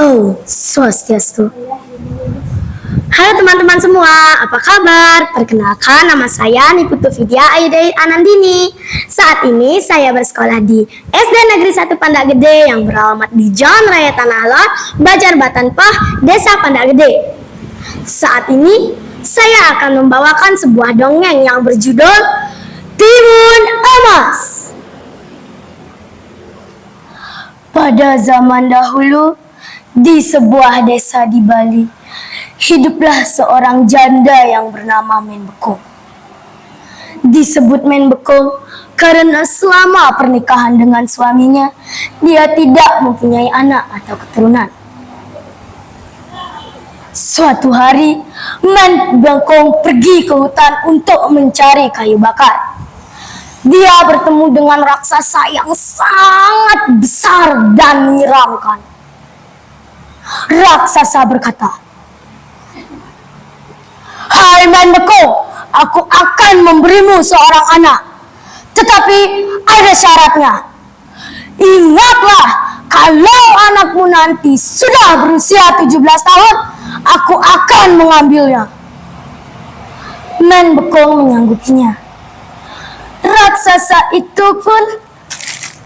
Oh, swastiastu. Halo teman-teman semua, apa kabar? Perkenalkan, nama saya Niputu Vidya Aida Anandini. Saat ini saya bersekolah di SD Negeri 1 Pandak Gede yang beralamat di Jalan Raya Tanah Lot, Bajar Batanpah, Desa Pandak Gede. Saat ini saya akan membawakan sebuah dongeng yang berjudul Timun Emas. Pada zaman dahulu, di sebuah desa di Bali, hiduplah seorang janda yang bernama Menbekong. Disebut Menbekong karena selama pernikahan dengan suaminya, dia tidak mempunyai anak atau keturunan. Suatu hari, Menbekong pergi ke hutan untuk mencari kayu bakar. Dia bertemu dengan raksasa yang sangat besar dan menyeramkan. Raksasa berkata, "Hai Menbekong, aku akan memberimu seorang anak. Tetapi ada syaratnya. Ingatlah, kalau anakmu nanti sudah berusia 17 tahun, aku akan mengambilnya." Menbekong menyanggupinya. Raksasa itu pun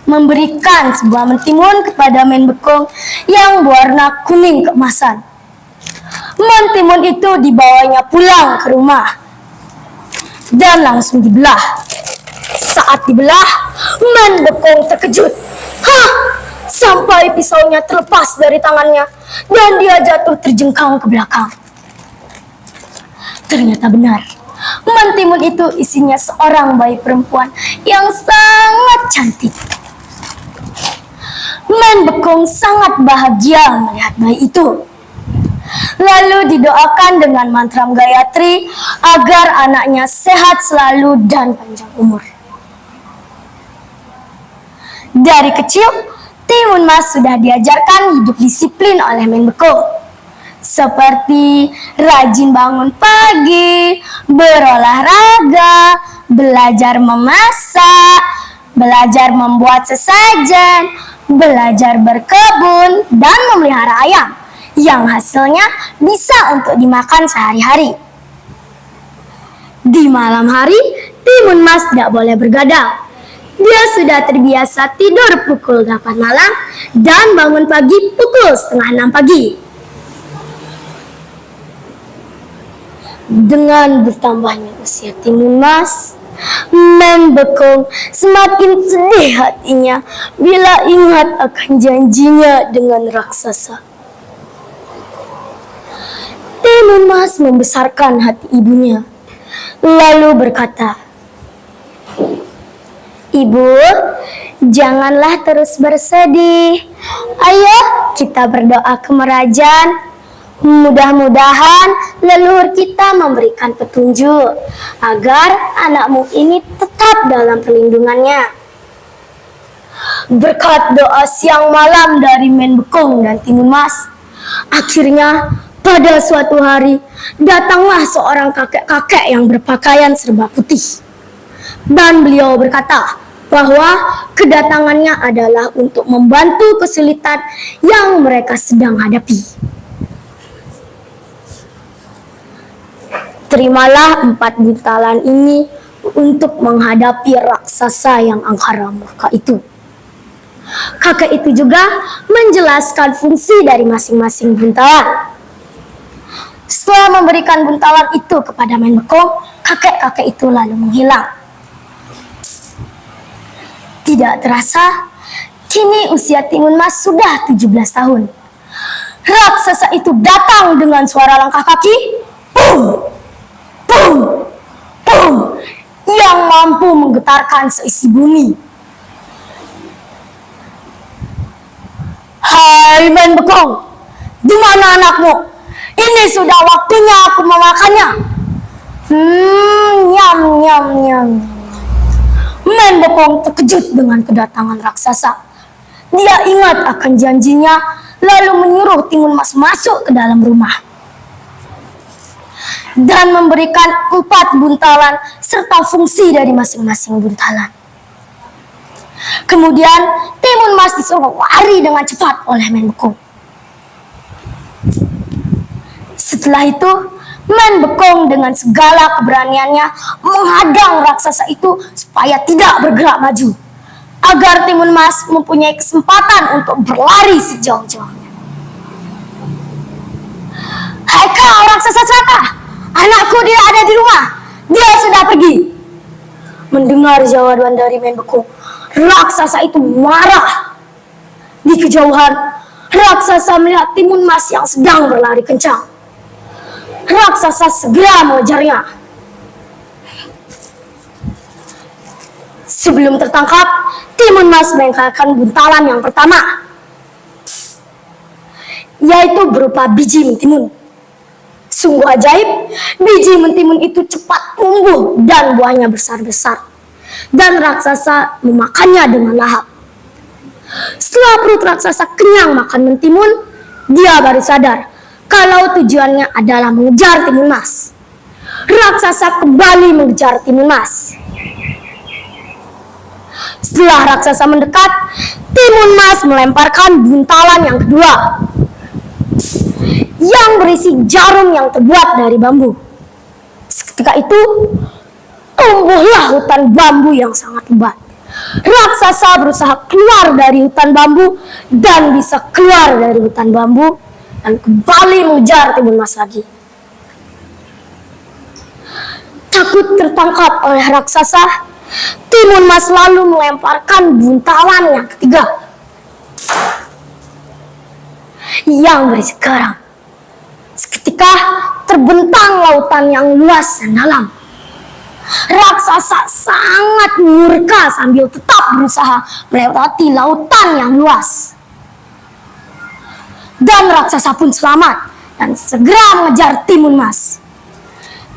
memberikan sebuah mentimun kepada Menbekong yang berwarna kuning keemasan. Mentimun itu dibawanya pulang ke rumah dan langsung dibelah. Saat dibelah, Menbekong terkejut. Sampai pisaunya terlepas dari tangannya dan dia jatuh terjengkang ke belakang. Ternyata benar, mentimun itu isinya seorang bayi perempuan yang sangat cantik. Menbekong sangat bahagia melihat bayi itu. Lalu didoakan dengan mantra Gayatri agar anaknya sehat selalu dan panjang umur. Dari kecil, Timun Mas sudah diajarkan hidup disiplin oleh Menbekong, seperti rajin bangun pagi, berolahraga, belajar memasak, belajar membuat sesajen, belajar berkebun, dan memelihara ayam yang hasilnya bisa untuk dimakan sehari-hari. Di malam hari, Timun Mas tidak boleh bergadang. Dia sudah terbiasa tidur pukul 8 malam dan bangun pagi pukul setengah 6 pagi. Dengan bertambahnya usia Timun Mas, Menbekong semakin sedih hatinya bila ingat akan janjinya dengan raksasa. Timun Mas membesarkan hati ibunya, lalu berkata, "Ibu, janganlah terus bersedih. Ayo kita berdoa ke Merajan. Mudah-mudahan leluhur kita memberikan petunjuk agar anakmu ini tetap dalam perlindungannya." Berkat doa siang malam dari Menbekong dan Timun Mas, akhirnya pada suatu hari datanglah seorang kakek-kakek yang berpakaian serba putih. Dan beliau berkata bahwa kedatangannya adalah untuk membantu kesulitan yang mereka sedang hadapi. "Terimalah 4 buntalan ini untuk menghadapi raksasa yang angkara murka itu." Kakek itu juga menjelaskan fungsi dari masing-masing buntalan. Setelah memberikan buntalan itu kepada Menbekong, kakek-kakek itu lalu menghilang. Tidak terasa, kini usia Timun Mas sudah 17 tahun. Raksasa itu datang dengan suara langkah kaki, pum, pum, pum, yang mampu menggetarkan seisi bumi. "Hai Menbekong, di mana anakmu? Ini sudah waktunya aku memakannya." Nyam, nyam, nyam. Menbekong terkejut dengan kedatangan raksasa. Dia ingat akan janjinya, lalu menyuruh Timun Mas masuk ke dalam rumah dan memberikan 4 buntalan serta fungsi dari masing-masing buntalan. Kemudian Timun Mas disuruh lari dengan cepat oleh Menbekong. Setelah itu, Men Bekong dengan segala keberaniannya menghadang raksasa itu supaya tidak bergerak maju, agar Timun Mas mempunyai kesempatan untuk berlari sejauh-jauhnya. "Hai kau raksasa celaka, anakku tidak ada di rumah, dia sudah pergi." Mendengar jawaban dari Men Bekong, raksasa itu marah. Di kejauhan, raksasa melihat Timun Mas yang sedang berlari kencang. Raksasa segera mengejarnya. Sebelum tertangkap, Timun Mas melemparkan buntalan yang pertama, yaitu berupa biji mentimun. Sungguh ajaib, biji mentimun itu cepat tumbuh dan buahnya besar-besar, dan raksasa memakannya dengan lahap. Setelah perut raksasa kenyang makan mentimun, dia baru sadar kalau tujuannya adalah mengejar Timun Mas. Raksasa kembali mengejar Timun Mas. Setelah raksasa mendekat, Timun Mas melemparkan buntalan yang kedua, yang berisi jarum yang terbuat dari bambu. Seketika itu, tumbuhlah hutan bambu yang sangat lebat. Raksasa berusaha keluar dari hutan bambu dan bisa keluar dari hutan bambu dan kembali mengejar Timun Mas lagi. Takut tertangkap oleh raksasa, Timun Mas lalu melemparkan buntalan yang ketiga, yang berisi karang. Seketika terbentang lautan yang luas dan dalam. Raksasa sangat murka sambil tetap berusaha melewati lautan yang luas. Dan raksasa pun selamat dan segera mengejar Timun Mas.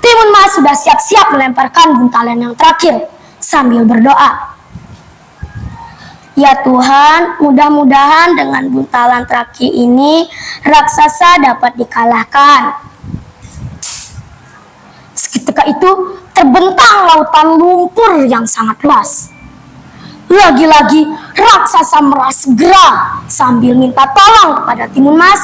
Timun Mas sudah siap-siap melemparkan buntalan yang terakhir sambil berdoa, "Ya Tuhan, mudah-mudahan dengan buntalan terakhir ini raksasa dapat dikalahkan." Seketika itu terbentang lautan lumpur yang sangat luas. Lagi-lagi raksasa meras segera sambil minta tolong kepada Timun Mas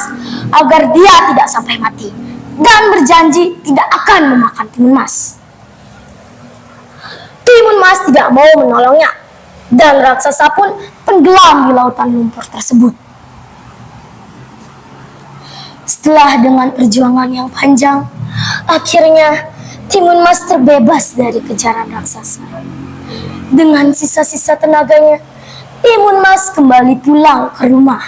agar dia tidak sampai mati, dan berjanji tidak akan memakan Timun Mas. Timun Mas tidak mau menolongnya, dan raksasa pun tenggelam di lautan lumpur tersebut. Setelah dengan perjuangan yang panjang, akhirnya Timun Mas terbebas dari kejaran raksasa. Dengan sisa-sisa tenaganya, Timun Mas kembali pulang ke rumah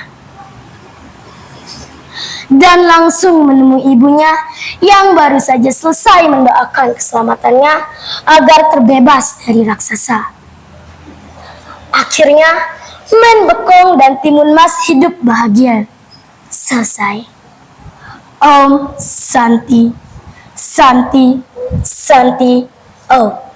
dan langsung menemui ibunya yang baru saja selesai mendoakan keselamatannya agar terbebas dari raksasa. Akhirnya, Men Bekong dan Timun Mas hidup bahagia. Selesai. Om Santi, Santi, Santi, Om.